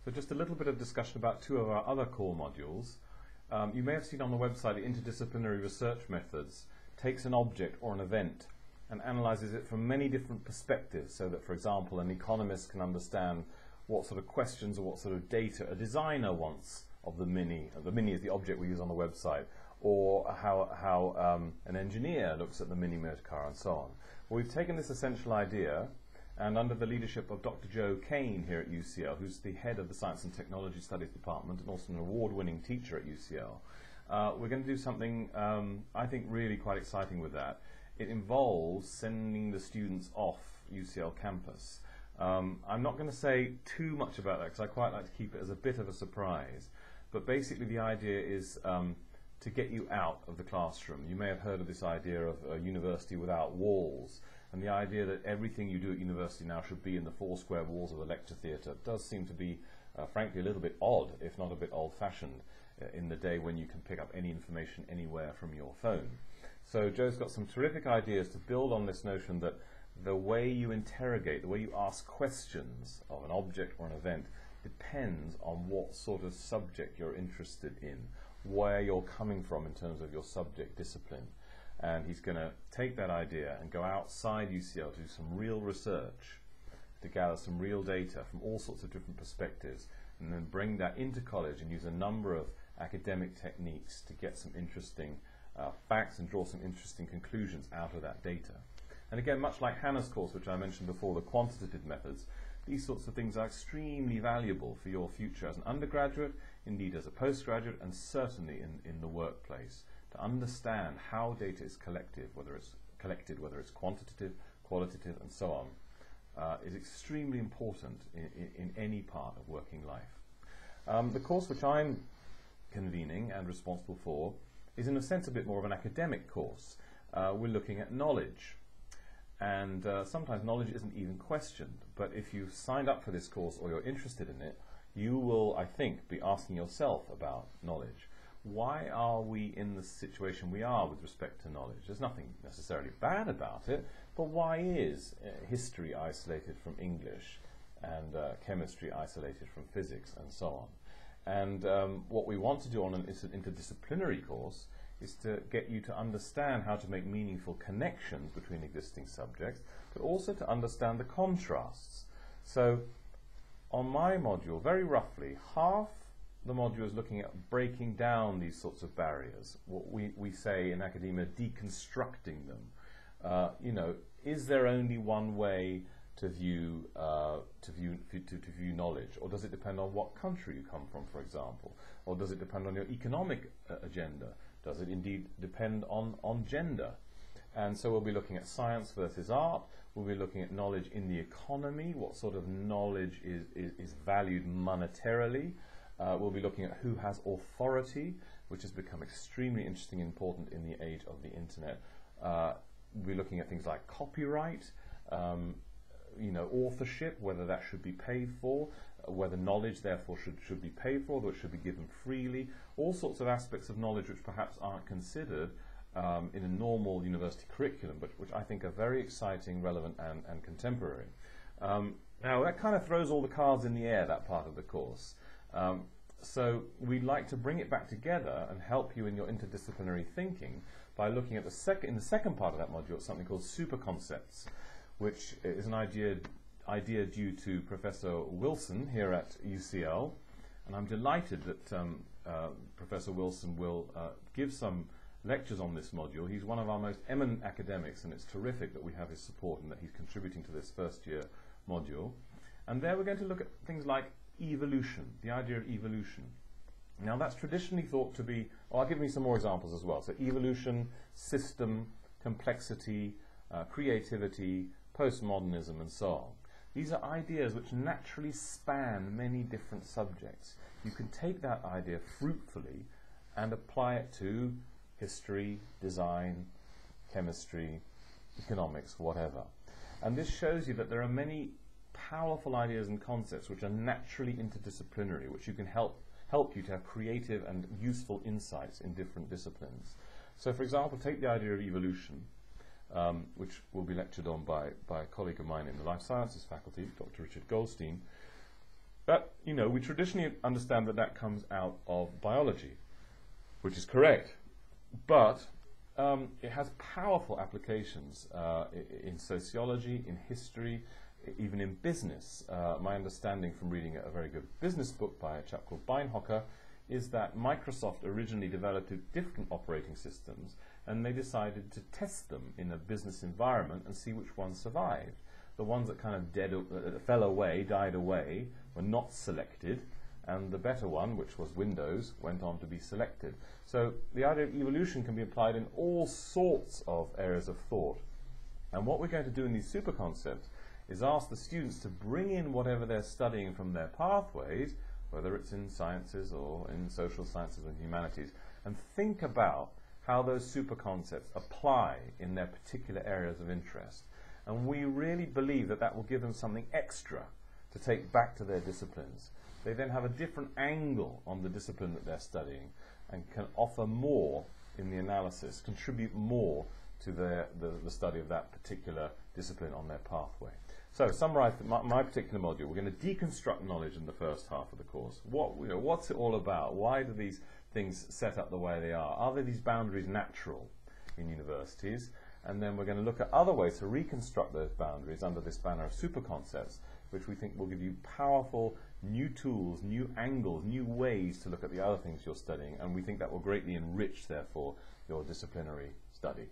So just a little bit of discussion about two of our other core modules. You may have seen on the website the Interdisciplinary Research Methods takes an object or an event and analyzes it from many different perspectives, so that, for example, an economist can understand what sort of questions or what sort of data a designer wants of the Mini. The Mini is the object we use on the website, or how an engineer looks at the Mini motor car, and so on. Well, we've taken this essential idea, and under the leadership of Dr. Joe Kane here at UCL, who's the head of the Science and Technology Studies Department and also an award-winning teacher at UCL, we're going to do something I think really quite exciting with that. It involves sending the students off UCL campus. I'm not going to say too much about that because I quite like to keep it as a bit of a surprise, but basically the idea is to get you out of the classroom. You may have heard of this idea of a university without walls, and the idea that everything you do at university now should be in the four square walls of the lecture theatre does seem to be, frankly, a little bit odd, if not a bit old-fashioned, in the day when you can pick up any information anywhere from your phone. So Joe's got some terrific ideas to build on this notion that the way you interrogate, the way you ask questions of an object or an event depends on what sort of subject you're interested in, where you're coming from in terms of your subject discipline. And he's going to take that idea and go outside UCL to do some real research, to gather some real data from all sorts of different perspectives, and then bring that into college and use a number of academic techniques to get some interesting facts and draw some interesting conclusions out of that data. And again, much like Hannah's course, which I mentioned before, the quantitative methods, these sorts of things are extremely valuable for your future as an undergraduate, indeed as a postgraduate, and certainly in the workplace, to understand how data is collected, whether it's quantitative, qualitative, and so on, is extremely important in any part of working life. The course which I'm convening and responsible for is in a sense a bit more of an academic course. We're looking at knowledge. And sometimes knowledge isn't even questioned, but if you've signed up for this course or you're interested in it, you will, I think, be asking yourself about knowledge. Why are we in the situation we are with respect to knowledge? There's nothing necessarily bad about it, but why is history isolated from English and chemistry isolated from physics and so on? And what we want to do on an interdisciplinary course is to get you to understand how to make meaningful connections between existing subjects, but also to understand the contrasts. So on my module, very roughly, half the module is looking at breaking down these sorts of barriers, what we say in academia, deconstructing them. Is there only one way to view knowledge, or does it depend on what country you come from, for example, or does it depend on your economic agenda? Does it indeed depend on gender? And so we'll be looking at science versus art. We'll be looking at knowledge in the economy, what sort of knowledge is valued monetarily. We'll be looking at who has authority, which has become extremely interesting and important in the age of the internet. We'll be looking at things like copyright, authorship, whether that should be paid for, whether knowledge therefore should be paid for, whether it should be given freely, all sorts of aspects of knowledge which perhaps aren't considered in a normal university curriculum, but which I think are very exciting, relevant, and contemporary. Now that kind of throws all the cards in the air, that part of the course. So we'd like to bring it back together and help you in your interdisciplinary thinking by looking at in the second part of that module at something called super concepts, which is an idea due to Professor Wilson here at UCL, and I'm delighted that Professor Wilson will give some lectures on this module. He's one of our most eminent academics, and it's terrific that we have his support and that he's contributing to this first year module. And there we're going to look at things like evolution, the idea of evolution. Now that's traditionally thought to be, I'll give you some more examples as well. So evolution, system, complexity, creativity, postmodernism, and so on. These are ideas which naturally span many different subjects. You can take that idea fruitfully and apply it to history, design, chemistry, economics, whatever. And this shows you that there are many powerful ideas and concepts which are naturally interdisciplinary, which you can help you to have creative and useful insights in different disciplines. So for example, take the idea of evolution, which will be lectured on by a colleague of mine in the Life Sciences faculty, Dr. Richard Goldstein. But, we traditionally understand that that comes out of biology, which is correct. But it has powerful applications in sociology, in history, even in business. My understanding from reading a very good business book by a chap called Beinhocker is that Microsoft originally developed different operating systems, and they decided to test them in a business environment and see which ones survived. The ones that kind of fell away, died away, were not selected, and the better one, which was Windows, went on to be selected. So the idea of evolution can be applied in all sorts of areas of thought. And what we're going to do in these super concepts is ask the students to bring in whatever they're studying from their pathways, whether it's in sciences or in social sciences and humanities, and think about how those super concepts apply in their particular areas of interest. And we really believe that that will give them something extra to take back to their disciplines. They then have a different angle on the discipline that they're studying and can offer more in the analysis, contribute more to the study of that particular discipline on their pathway. So, summarize my particular module. We're going to deconstruct knowledge in the first half of the course. What's it all about? Why do these things set up the way they are? Are these boundaries natural in universities? And then we're going to look at other ways to reconstruct those boundaries under this banner of super concepts, which we think will give you powerful new tools, new angles, new ways to look at the other things you're studying, and we think that will greatly enrich, therefore, your disciplinary study.